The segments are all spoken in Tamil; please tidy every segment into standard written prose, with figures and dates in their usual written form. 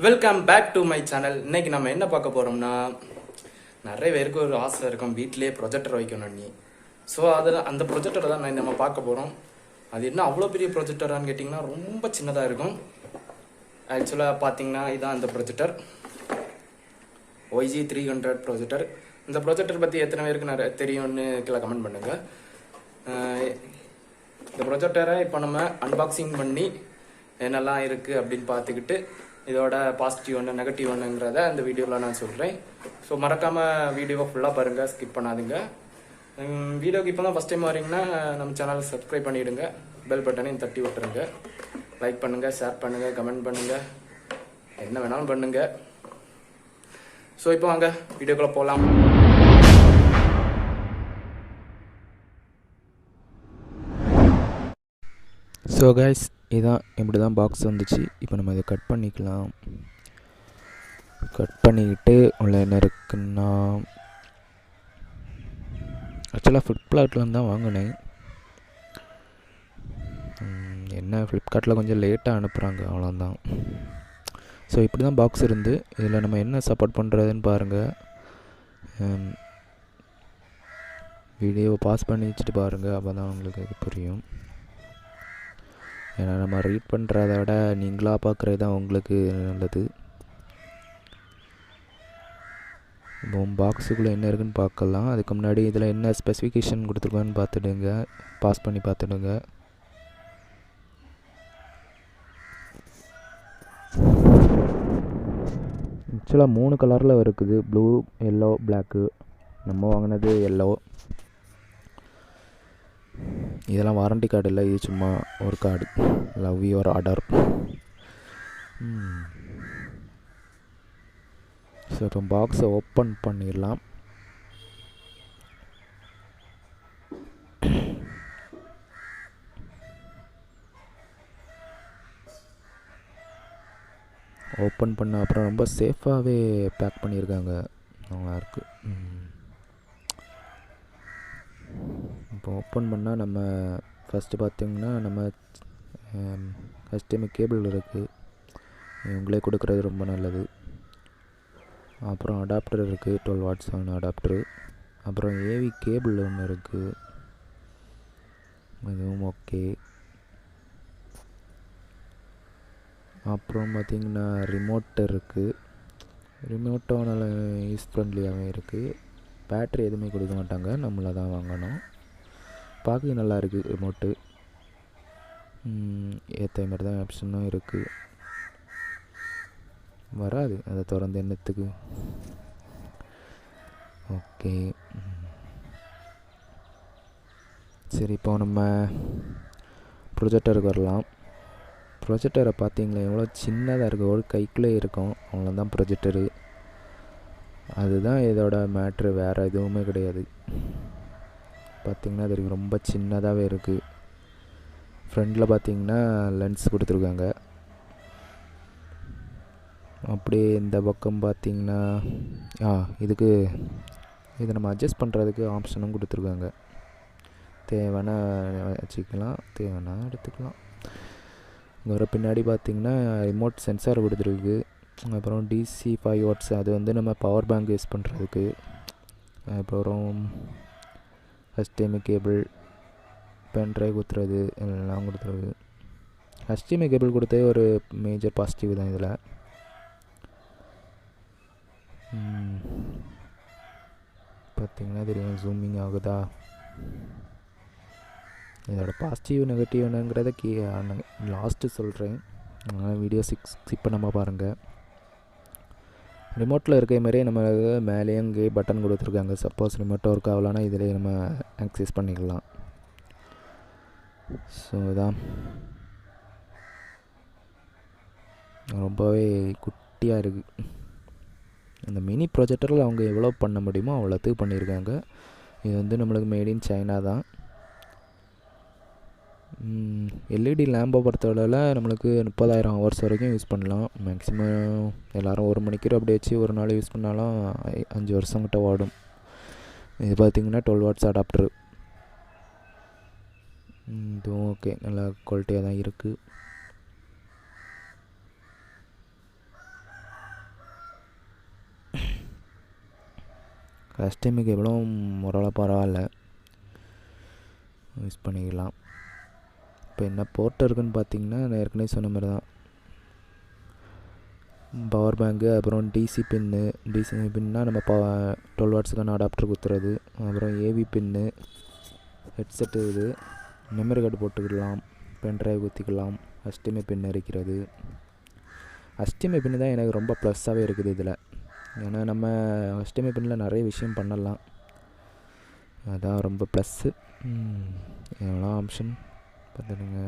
Welcome back to my channel. இன்னைக்கு நம்ம என்ன பார்க்க போறோம்னா, நிறைய பேருக்கு ஒரு ஆசை இருக்கும் வீட்டிலேயே ப்ரொஜெக்டர் வைக்கணும்னு. ஸோ அதில் அந்த ப்ரொஜெக்டரை தான் நம்ம பார்க்க போகிறோம். அது என்ன அவ்வளோ பெரிய ப்ரொஜெக்டரான்னு கேட்டிங்கன்னா ரொம்ப சின்னதாக இருக்கும். ஆக்சுவலாக பார்த்தீங்கன்னா இதுதான் அந்த ப்ரொஜெக்டர், YG300 ப்ரொஜெக்டர். இந்த ப்ரொஜெக்டர் பற்றி எத்தனை பேருக்கு நிறைய தெரியும்னு கீழே கமெண்ட் பண்ணுங்கள். இந்த ப்ரொஜெக்டரை இப்போ நம்ம அன்பாக்சிங் பண்ணி என்னெல்லாம் இருக்குது அப்படின்னு பார்த்துக்கிட்டு இதோட பாசிட்டிவ் ஒன்று நெகட்டிவ் ஒன்றுங்கிறத அந்த வீடியோவில் நான் சொல்கிறேன். ஸோ மறக்காமல் வீடியோவை ஃபுல்லாக பாருங்கள், ஸ்கிப் பண்ணாதுங்க. வீடியோக்கு இப்போ தான் ஃபஸ்ட் டைம் வரீங்கன்னா நம்ம சேனலை சப்ஸ்கிரைப் பண்ணிவிடுங்க, பெல் பட்டனையும் தட்டி விட்டுருங்க, லைக் பண்ணுங்கள், ஷேர் பண்ணுங்கள், கமெண்ட் பண்ணுங்கள், என்ன வேணாலும் பண்ணுங்கள். ஸோ இப்போ வாங்க வீடியோக்குள்ளே போகலாம். ஸோ கைஸ், இதான் இப்படி தான் பாக்ஸ் வந்துச்சு. இப்போ நம்ம இதை கட் பண்ணிக்கலாம். கட் பண்ணிக்கிட்டு உள்ள என்ன இருக்குன்னா, ஆக்சுவலாக ஃப்ளிப்கார்ட்லேருந்து தான் வாங்கினேன். என்ன ஃப்ளிப்கார்ட்டில் கொஞ்சம் லேட்டாக அனுப்புகிறாங்க, அவ்வளோதான். ஸோ இப்படி தான் பாக்ஸ் இருந்து இதில் நம்ம என்ன சப்போர்ட் பண்ணுறதுன்னு பாருங்கள். வீடியோவை பாஸ் பண்ணி வச்சுட்டு பாருங்கள், அப்போ தான் உங்களுக்கு அது புரியும். ஏன்னா நம்ம ரீட் பண்ணுறத விட நீங்களாக பார்க்குறது தான் உங்களுக்கு நல்லது. இப்போ பாக்ஸுக்குள்ளே என்ன இருக்குன்னு பார்க்கலாம். அதுக்கு முன்னாடி இதில் என்ன ஸ்பெசிஃபிகேஷன் கொடுத்துருக்கான்னு பார்த்துடுங்க, பாஸ் பண்ணி பார்த்துடுங்க. ஆக்சுவலாக 3 கலரில் இருக்குது, ப்ளூ, எல்லோ, பிளாக்கு. நம்ம வாங்கினது எல்லோ. இதெல்லாம் வாரண்டி கார்டு இல்லை, இது சும்மா ஒரு card, love your order. So இப்போ பாக்ஸை ஓப்பன் பண்ணிடலாம். ஓப்பன் பண்ண அப்புறம் ரொம்ப சேஃபாகவே பேக் பண்ணியிருக்காங்க, நல்லாயிருக்கு. இப்போ ஓப்பன் பண்ணால் நம்ம ஃபஸ்ட்டு பார்த்திங்கன்னா நம்ம HDMI கேபிள் இருக்குது, இவங்களே கொடுக்குறது ரொம்ப நல்லது. அப்புறம் அடாப்டர் இருக்குது, 12 வாட்ஸ் ஆன அடாப்டரு. அப்புறம் ஏவி கேபிள் ஒன்று இருக்குது, இதுவும் ஓகே. அப்புறம் பார்த்திங்கன்னா ரிமோட் இருக்குது, ரிமோட்டும் நல்ல யூஸ் ஃப்ரெண்ட்லியாகவே இருக்குது. பேட்ரி எதுவுமே கொடுக்க மாட்டாங்க, நம்மளை தான் வாங்கணும். பார்க்க நல்லா இருக்குது ரிமோட்டு, ஏற்ற மாதிரி தான் ஆப்ஷனும் இருக்குது. வராது அதை திறந்து என்னத்துக்கு. ஓகே, சரி இப்போ நம்ம ப்ரொஜெக்டருக்கு வரலாம். ப்ரொஜெக்டரை பார்த்தீங்களா எவ்வளோ சின்னதாக இருக்குது, ஒரு கைக்குள்ளே இருக்கும், அவ்வளோதான் ப்ரொஜெக்டரு. அதுதான் இதோட மேட்ரு, வேறு எதுவுமே கிடையாது. பார்த்திங்கன்னா அது ரொம்ப சின்னதாகவே இருக்குது. ஃப்ரண்டில் பார்த்திங்கன்னா லென்ஸ் கொடுத்துருக்காங்க. அப்படியே இந்த பக்கம் பார்த்திங்கன்னா இதுக்கு இதை நம்ம அட்ஜஸ்ட் பண்ணுறதுக்கு ஆப்ஷனும் கொடுத்துருக்காங்க. தேவைன்னா வச்சுக்கலாம், தேவைன்னா எடுத்துக்கலாம். வர பின்னாடி பார்த்திங்கன்னா ரிமோட் சென்சார் கொடுத்துருக்கு. அப்புறம் DC 5 வாட்ஸ், அது வந்து நம்ம பவர் பேங்க் யூஸ் பண்ணுறதுக்கு. அப்புறம் HDMI கேபிள், பென் ட்ரைவ் கொடுத்துறது, எல்லாம் கொடுத்துருக்கு. HDMI கேபிள் கொடுத்தே ஒரு மேஜர் பாசிட்டிவ் தான் இதில். பார்த்திங்கன்னா தெரியும், ஜூமிங் ஆகுதா. இதோட பாசிட்டிவ் நெகட்டிவ் என்னங்கிறத லாஸ்ட்டு சொல்கிறேன், அதனால் வீடியோ ஸ்கிப் பண்ணாமல் பாருங்கள். ரிமோட்டில் இருக்க மாதிரியே நம்ம மேலேயும் இங்கே பட்டன் கொடுத்துருக்காங்க. சப்போஸ் ரிமோட் ஒர்க் ஆகலான்னா இதிலே நம்ம ஆக்சஸ் பண்ணிக்கலாம். ஸோ இதான் ரொம்பவே குட்டியாக இருக்குது. அந்த மினி ப்ரொஜெக்டரில் அவங்க எவ்வளோ பண்ண முடியுமோ அவ்வளோத்துக்கு பண்ணியிருக்காங்க. இது வந்து நம்மளுக்கு மேட் இன் சைனா தான். LED லேம்பை பொறுத்தவரையில் நம்மளுக்கு 30,000 ஹவர்ஸ் வரைக்கும் யூஸ் பண்ணலாம். மேக்ஸிமம் எல்லோரும் 1 மணிக்கூர் அப்படி வச்சு ஒரு நாள் யூஸ் பண்ணாலும் 5 வருஷம் கிட்ட ஓடும். இது பார்த்திங்கன்னா 12 வாட்ஸ் அடாப்டரு. இதுவும் ஓகே, நல்லா குவாலிட்டியாக தான் இருக்குது. HDMI கேபிளும் ஓரளவு பரவாயில்ல, யூஸ் பண்ணிக்கலாம். இப்போ என்ன போர்ட் இருக்குன்னு பார்த்தீங்கன்னா நான் ஏற்கனவே சொன்ன மாதிரி தான், பவர் பேங்க்கு, அப்புறம் டிசி பின்னா நம்ம 12 வாட்ஸுக்கான அடாப்டர் குத்துறது, அப்புறம் ஏவி பின்னு, ஹெட்செட்டு, இது மெமரி கார்டு போட்டுக்கலாம், பென்ட்ரைவ் குத்திக்கலாம், HDMI பின் இருக்கிறது. HDMI பின்னு தான் எனக்கு ரொம்ப ப்ளஸ்ஸாகவே இருக்குது இதில். ஏன்னா நம்ம HDMI பின்னில் நிறைய விஷயம் பண்ணலாம், அதான் ரொம்ப ப்ளஸ்ஸு. எவ்வளோ ஆப்ஷன் பார்த்துடுங்க.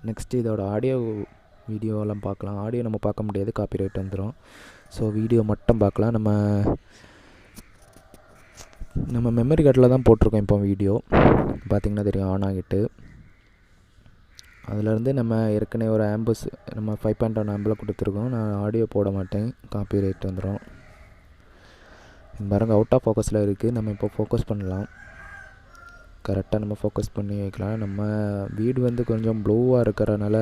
நெக்ஸ்ட்டு இதோட ஆடியோ வீடியோலாம் பார்க்கலாம். ஆடியோ நம்ம பார்க்க முடியாது, காப்பிரைட் வந்துடும். ஸோ வீடியோ மட்டும் பார்க்கலாம். நம்ம மெமரி கார்டில் தான் போட்டிருக்கோம் இப்போ வீடியோ பார்த்திங்கன்னா தெரியும், ஆன் ஆகிட்டு. அதிலேருந்து நம்ம ஏற்கனவே ஒரு ஆம்பஸ் நம்ம 5.1 ஆம்பில் கொடுத்துருக்கோம். நான் ஆடியோ போட மாட்டேன், காப்பிரைட் வந்துடும். பாருங்க அவுட் ஆஃப் ஃபோக்கஸில் இருக்குது. நம்ம இப்போ ஃபோக்கஸ் பண்ணலாம், கரெக்டாக நம்ம ஃபோக்கஸ் பண்ணி வைக்கலாம். நம்ம வீடு கொஞ்சம் ப்ளூவாக இருக்கிறனால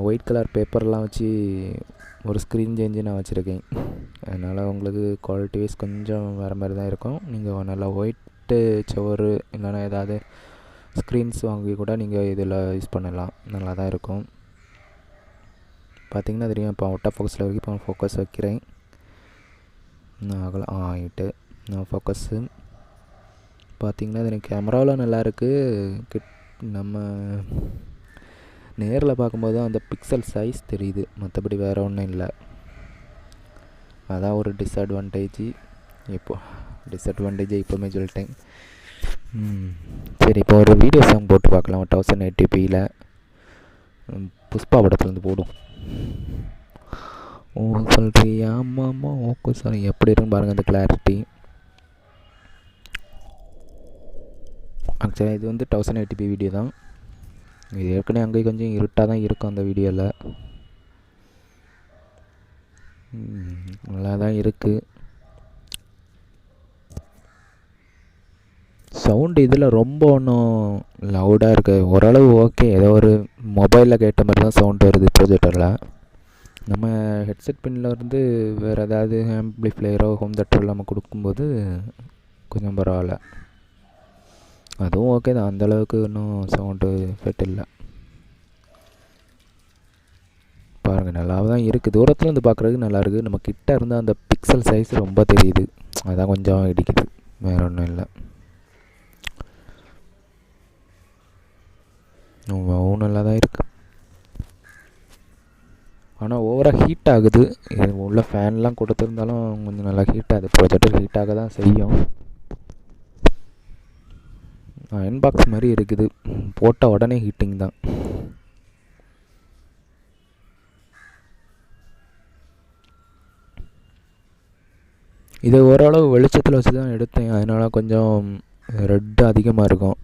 ஒயிட் கலர் பேப்பர்லாம் வச்சு ஒரு ஸ்க்ரீன் சேஞ்சு நான் வச்சுருக்கேன். அதனால் உங்களுக்கு குவாலிட்டி வைஸ் கொஞ்சம் வேறு மாதிரி தான் இருக்கும். நீங்கள் நல்லா ஒயிட்டு சவரு இல்லைனா ஏதாவது ஸ்க்ரீன்ஸ் வாங்கி கூட நீங்கள் இதில் யூஸ் பண்ணலாம், நல்லா தான் இருக்கும். பார்த்திங்கன்னா தெரியும் இப்போ அவுட் ஆஃப் ஃபோக்கஸில் வரைக்கும் இப்போ ஃபோக்கஸ் வைக்கிறேன். நான் ஆகிட்டு நான் ஃபோக்கஸு பார்த்திங்கன்னா அது எனக்கு கேமராவில் நல்லாயிருக்கு. நம்ம நேரில் பார்க்கும்போது அந்த பிக்சல் சைஸ் தெரியுது, மற்றபடி வேறு ஒன்றும் இல்லை. அதான் ஒரு டிஸ்அட்வான்டேஜ் இப்போவுமே சொல்லிட்டேன். சரி, இப்போ ஒரு வீடியோ சாங் போட்டு பார்க்கலாம். 1080pயில் புஷ்பா படத்துலேருந்து போடும். ஓ சொல்கிறியா மாமா ஓகே சாரி, எப்படி இருக்குன்னு பாருங்கள் அந்த கிளாரிட்டி. ஆக்சுவலாக இது 1080p வீடியோ தான். இது ஏற்கனவே அங்கே கொஞ்சம் இருட்டாக தான் இருக்கும் அந்த வீடியோவில், நல்லா தான் இருக்குது. சவுண்டு இதில் ரொம்ப ஒன்றும் லவுடாக இருக்குது, ஓரளவு ஓகே. ஏதோ ஒரு மொபைலில் கேட்ட மாதிரி தான் சவுண்டு வருது ப்ரொஜெக்டரில். நம்ம ஹெட்செட் பின்னில் வேறு ஏதாவது ஆம்பிளிஃபையரோ ஹோம் தேட்டரோ நம்ம கொடுக்கும்போது கொஞ்சம் பரவாயில்ல, அதுவும் ஓகே தான். அந்தளவுக்கு இன்னும் சவுண்டு எஃபெக்ட் இல்லை. பாருங்கள் நல்லா தான் இருக்குது, தூரத்தில் இருந்து பார்க்குறதுக்கு நல்லாயிருக்கு. நம்ம கிட்டே இருந்தால் அந்த பிக்சல் சைஸ் ரொம்ப தெரியுது, அதான் கொஞ்சம் இடிக்குது, வேறு ஒன்றும் இல்லை. நல்லா தான் இருக்குது, ஆனால் ஓவராக ஹீட் ஆகுது. இது உள்ள ஃபேன்லாம் கொடுத்துருந்தாலும் கொஞ்சம் நல்லா ஹீட் ஆகுது, ப்ரொஜெக்டர் ஹீட் ஆக தான் செய்யும். அயன் பாக்ஸ் மாதிரி இருக்குது, போட்ட உடனே ஹீட்டிங் தான். இது ஓரளவு வெளிச்சத்தில் வச்சு தான் எடுத்தேன், அதனால் கொஞ்சம் ரெட்டு அதிகமாக இருக்கும்.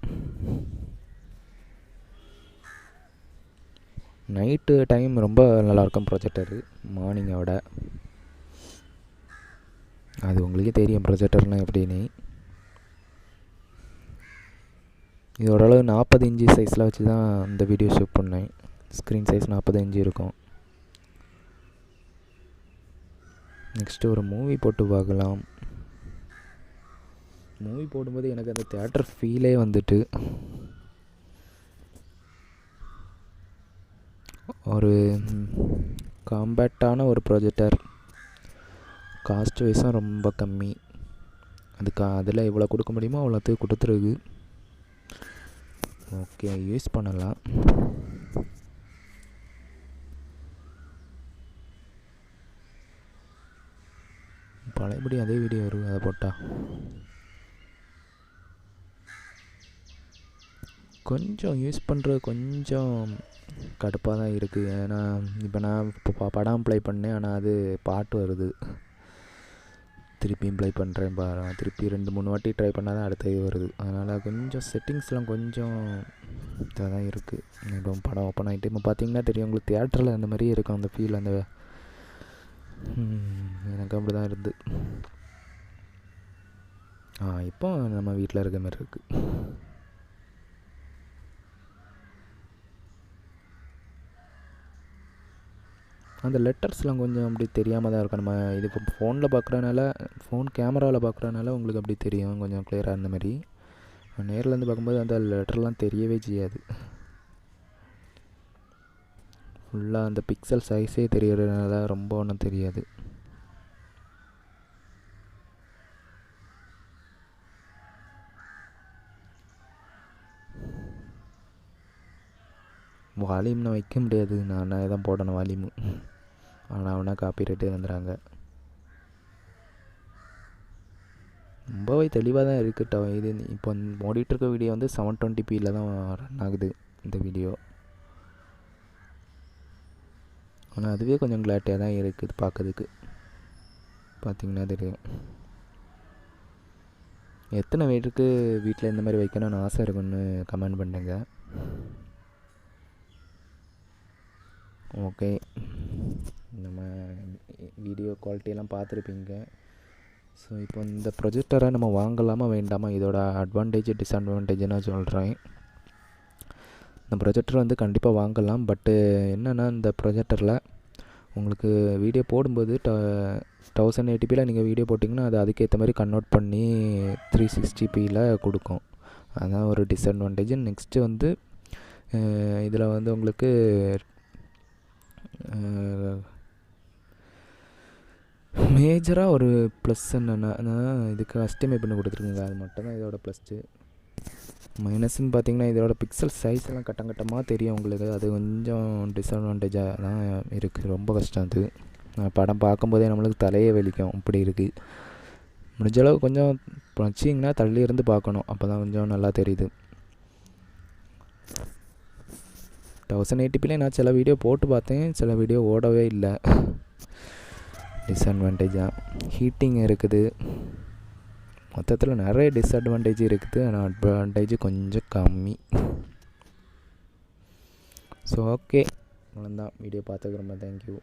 நைட்டு டைம் ரொம்ப நல்லாயிருக்கும் ப்ரொஜெக்டரு மார்னிங்கை விட. அது உங்களுக்கே தெரியும் ப்ரொஜெக்டர்னால் எப்படின்னு. இது ஓரளவு 40 இன்ச்சு சைஸில் வச்சு தான் இந்த வீடியோ ஷூட் பண்ணேன். ஸ்க்ரீன் சைஸ் 40 இன்ச்சு இருக்கும். நெக்ஸ்ட்டு ஒரு மூவி போட்டு பார்க்கலாம். மூவி போடும்போது எனக்கு அந்த தியேட்டர் ஃபீலே வந்துட்டு ஒரு காம்பேக்டான ஒரு ப்ரொஜெக்டர், காஸ்ட் வைஸும் ரொம்ப கம்மி. அதில் எவ்வளோ கொடுக்க முடியுமோ அவ்வளோத்துக்கு கொடுத்துருக்கு. ஓகே, யூஸ் பண்ணலாம். பழையபடி அதே வீடியோ வரும், அதை போட்டால் கொஞ்சம் யூஸ் பண்ணுறது கொஞ்சம் கடுப்பாக தான் இருக்குது. ஏன்னா இப்போ நான் இப்போ படம் ப்ளே பண்ணேன், ஆனால் அது பாட்டு வருது, திருப்பியும் ப்ளே பண்ணுறேன் பாரு, திருப்பி 2-3 வாட்டி ட்ரை பண்ணால் தான் அடுத்தது வருது. அதனால் கொஞ்சம் செட்டிங்ஸ்லாம் கொஞ்சம் இதாக தான் இருக்குது. இப்போ படம் ஓப்பன் ஆகிட்டு இப்போ பார்த்தீங்கன்னா தெரியும் உங்களுக்கு, தியேட்டரில் அந்த மாதிரியே இருக்கும் அந்த ஃபீல். அந்த எனக்கு அப்படி தான் இருந்து. இப்போ நம்ம வீட்டில் இருக்க மாதிரி இருக்குது. அந்த லெட்டர்ஸ்லாம் கொஞ்சம் அப்படி தெரியாமல் தான் இருக்கும். நம்ம இது இப்போ ஃபோனில் பார்க்குறனால, ஃபோன் கேமராவில் பார்க்குறனால உங்களுக்கு அப்படி தெரியும், கொஞ்சம் கிளியராக இருந்த மாதிரி. நேரில் இருந்து பார்க்கும்போது அந்த லெட்டர்லாம் தெரியவே செய்யாது. ஃபுல்லாக அந்த பிக்சல் சைஸே தெரியறதுனால ரொம்ப ஒன்றும் தெரியாது. வால்யூம்னு வைக்க முடியாது, நான் தான் போடணும் வால்யூமு. ஆனால் அவனா காப்பி ரேட்டே வந்துடுறாங்க. ரொம்பவே தெளிவாக தான் இருக்குது. இது இப்போ ஓடிட்டுருக்க வீடியோ வந்து 720pயில் தான் ரன் ஆகுது இந்த வீடியோ. ஆனால் அதுவே கொஞ்சம் கிளாரிட்டியாக தான் இருக்குது பார்க்கறதுக்கு. பார்த்திங்கன்னா தெரியும். எத்தனை பேருக்கு வீட்டில் இந்த மாதிரி வைக்கணும்னு ஆசை இருக்குன்னு கமெண்ட் பண்ணுங்க. ஓகே, நம்ம வீடியோ குவாலிட்டியெல்லாம் பார்த்துருப்பீங்க. ஸோ இப்போ இந்த ப்ரொஜெக்டரை நம்ம வாங்கலாமா வேண்டாமா, இதோட அட்வான்டேஜ் டிஸ்அட்வான்டேஜ் நான் சொல்கிறேன். இந்த ப்ரொஜெக்டர் வந்து கண்டிப்பாக வாங்கலாம். பட்டு என்னென்னா, இந்த ப்ரொஜெக்டரில் உங்களுக்கு வீடியோ போடும்போது 1080pயில் நீங்கள் வீடியோ போட்டிங்கன்னா அது அதுக்கேற்ற மாதிரி கன்வெர்ட் பண்ணி 360pயில் கொடுக்கும். அதுதான் ஒரு டிஸ்அட்வான்டேஜ். நெக்ஸ்ட்டு வந்து இதில் வந்து உங்களுக்கு மேஜராக ஒரு ப்ளஸ் என்னென்னா, இதுக்கு கஸ்டமைஸ் பண்ணி கொடுத்துருக்குங்க, அது மட்டும் தான் இதோட ப்ளஸ்ஸு. மைனஸ்ன்னு பார்த்தீங்கன்னா, இதோட பிக்சல் சைஸ் எல்லாம் கட்டமாக தெரியும் உங்களுக்கு. அது கொஞ்சம் டிஸ்அட்வான்டேஜாக தான் இருக்குது. ரொம்ப கஷ்டம் அது. படம் பார்க்கும்போதே நம்மளுக்கு தலையே வலிக்கும், அப்படி இருக்குது. முடிஞ்சளவு கொஞ்சம் வச்சிங்கன்னா தள்ளி இருந்து பார்க்கணும், அப்போ தான் கொஞ்சம் நல்லா தெரியுது. 1080pல நான் சில வீடியோ போட்டு பார்த்தேன், சில வீடியோ ஓடவே இல்லை. டிஸ்அட்வான்டேஜாக ஹீட்டிங் இருக்குது. மொத்தத்தில் நிறைய டிஸ்அட்வான்டேஜ் இருக்குது, ஆனால் அட்வான்டேஜ் கொஞ்சம் கம்மி. ஸோ ஓகே, அவ்வளோதான். வீடியோ பார்த்துக்கு ரொம்ப தேங்க்யூ.